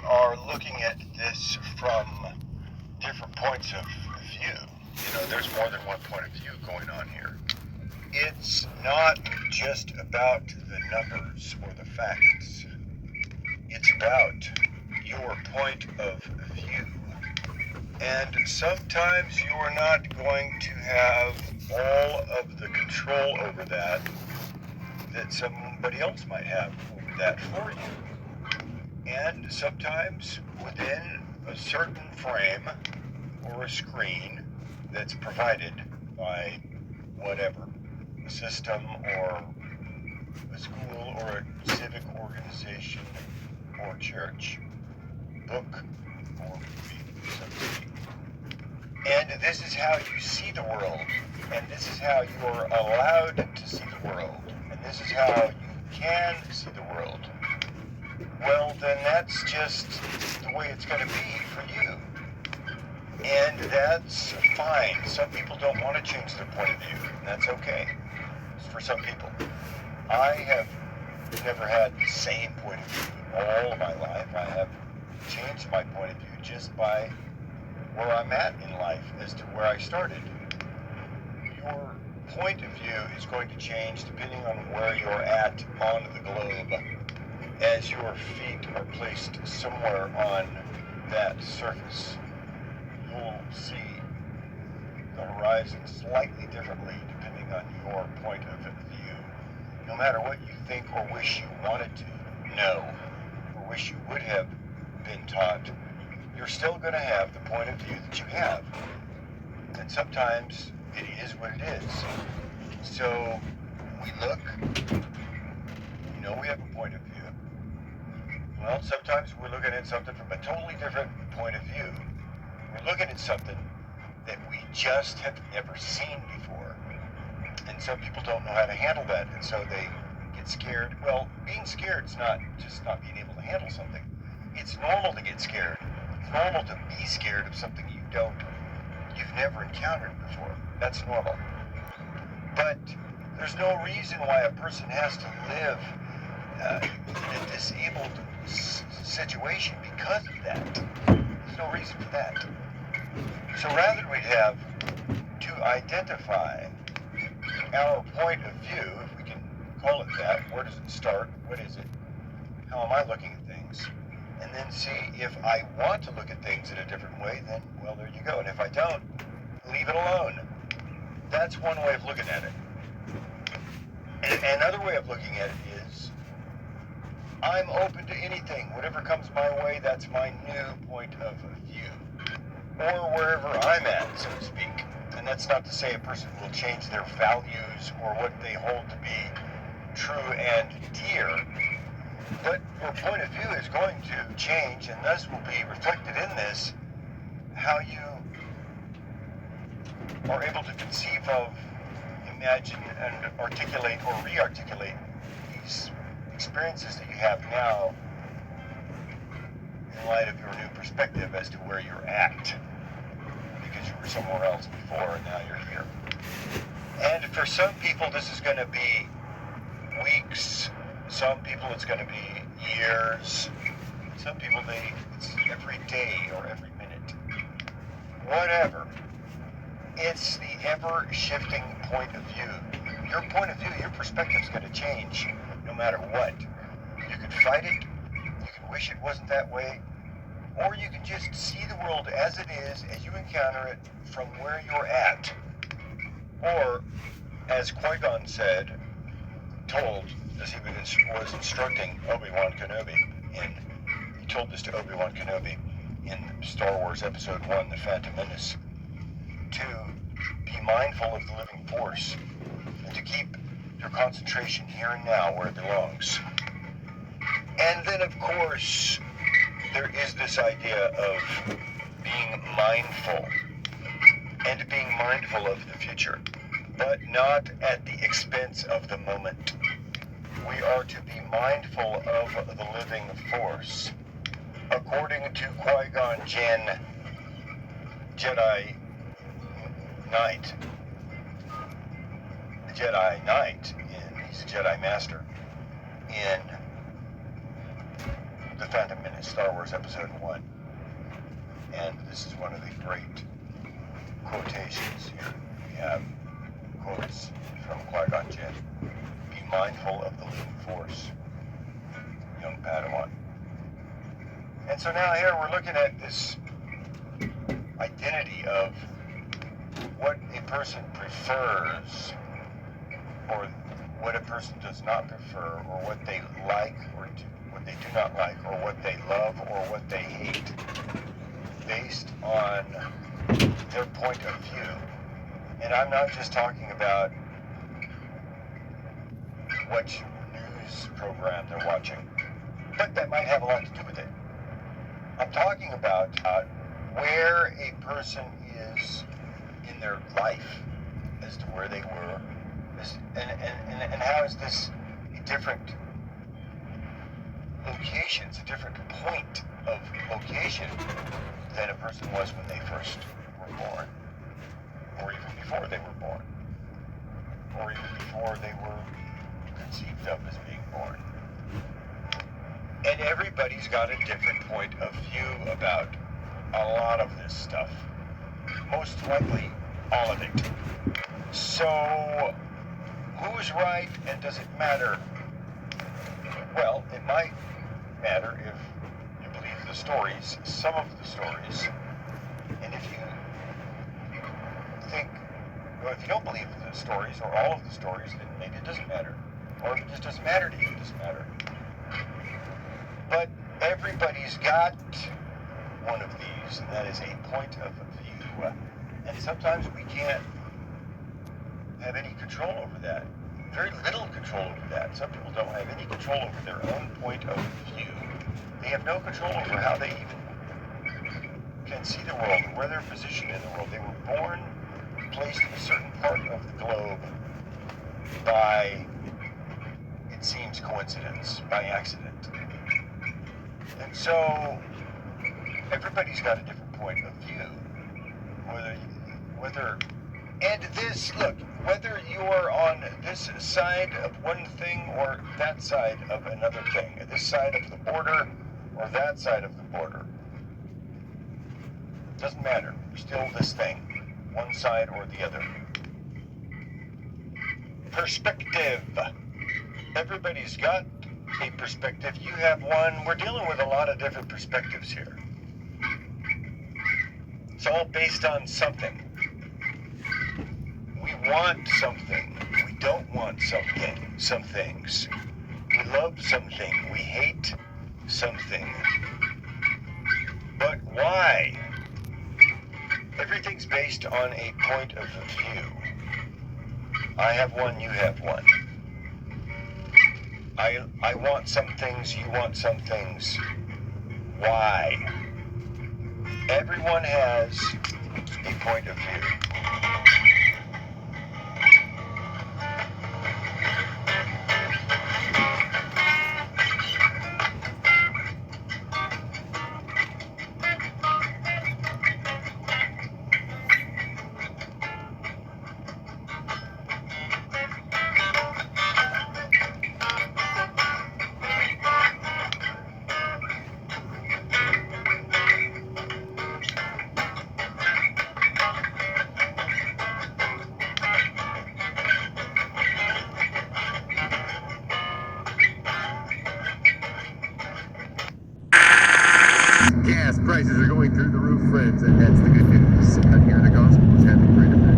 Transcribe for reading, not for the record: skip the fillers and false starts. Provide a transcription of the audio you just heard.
are looking at this from different points of view. There's more than one point of view going on here. It's not just about the numbers or the facts. It's about your point of view. And sometimes you're not going to have all of the control over that somebody else might have over that for you. And sometimes within a certain frame or a screen that's provided by whatever, a system or a school or a civic organization or church, book or movie, so to speak. And this is how you see the world, and this is how you are allowed to see the world, and this is how you can see the world. Well, then that's just the way it's going to be for you. And that's fine. Some people don't want to change their point of view, and that's okay. It's for some people. I have never had the same point of view all of my life. I have changed my point of view just by where I'm at in life as to where I started. Your point of view is going to change depending on where you're at on the globe. As your feet are placed somewhere on that surface, you'll see the horizon slightly differently depending on your point of view. No matter what you think or wish you wanted to know, or wish you would have been taught, you're still going to have the point of view that you have. And sometimes it is what it is. So we look, we have a point of view. Well, sometimes we're looking at something from a totally different point of view. We're looking at something that we just have never seen before. And some people don't know how to handle that, and so they get scared. Well, being scared is not just not being able to handle something. It's normal to get scared. It's normal to be scared of something you've never encountered before. That's normal. But there's no reason why a person has to live in a disabled situation because of that. There's no reason for that. So rather we'd have to identify our point of view, if we can call it that. Where does it start? What is it? How am I looking at things? And then see if I want to look at things in a different way, then, well, there you go. And if I don't, leave it alone. That's one way of looking at it. And another way of looking at it is, I'm open to anything. Whatever comes my way, that's my new point of view. Or wherever I'm at, so to speak. And that's not to say a person will change their values or what they hold to be true and dear. But your point of view is going to change, and thus will be reflected in this, how you are able to conceive of, imagine, and articulate or re-articulate these experiences that you have now in light of your new perspective as to where you're at, because you were somewhere else before and now you're here. And for some people this is going to be weeks, some people it's going to be years, some people it's every day or every minute. Whatever. It's the ever-shifting point of view. Your point of view, your perspective is going to change no matter what. You can fight it, you can wish it wasn't that way, or you can just see the world as it is, as you encounter it, from where you're at. Or, as Qui-gon told, as he was instructing Obi-Wan Kenobi, he told this to Obi-Wan Kenobi in Star Wars Episode 1, The Phantom Menace, to be mindful of the living force, and to keep your concentration here and now where it belongs. And then, of course, there is this idea of being mindful, and being mindful of the future, but not at the expense of the moment. We are to be mindful of the living force. According to Qui-gon Jinn, Jedi Knight, he's a Jedi Master in The Phantom Menace, Star Wars Episode 1. And this is one of the great quotations here. We have quotes from Qui-gon Jinn. Be mindful of the living force, young Padawan. And so now here we're looking at this identity of what a person prefers, or what a person does not prefer, or what they like, or what they do not like, or what they love, or what they hate, based on their point of view. And I'm not just talking about what news program they're watching, but that might have a lot to do with it. I'm talking about where a person is in their life as to where they were, and how is this a different locations, a different point of location than a person was when they first were born, or even before they were born, or even before they were conceived of as being born. And everybody's got a different point of view about a lot of this stuff. Most likely, all of it. So, who's right and does it matter? Well, it might matter if you believe the stories, some of the stories. And if you think, well, if you don't believe the stories or all of the stories, then maybe it doesn't matter. Or if it just doesn't matter to you, it doesn't matter. But everybody's got one of these, and that is a point of view. And sometimes we can't have any control over that. Very little control over that. Some people don't have any control over their own point of view. They have no control over how they even can see the world, or where they're positioned in the world. They were born, placed in a certain part of the globe by, it seems, coincidence, by accident. And so, everybody's got a different point of view. And this, look, whether you're on this side of one thing or that side of another thing, this side of the border or that side of the border, doesn't matter. You're still this thing, one side or the other. Perspective. Everybody's got a perspective. You have one. We're dealing with a lot of different perspectives here. It's all based on something. We want something. We don't want something. Some things. We love something. We hate something. But why? Everything's based on a point of view. I have one, you have one. I want some things, you want some things. Why? Everyone has a point of view. Gas prices are going through the roof, friends, and that's the good news. Here the gospel is having great effect.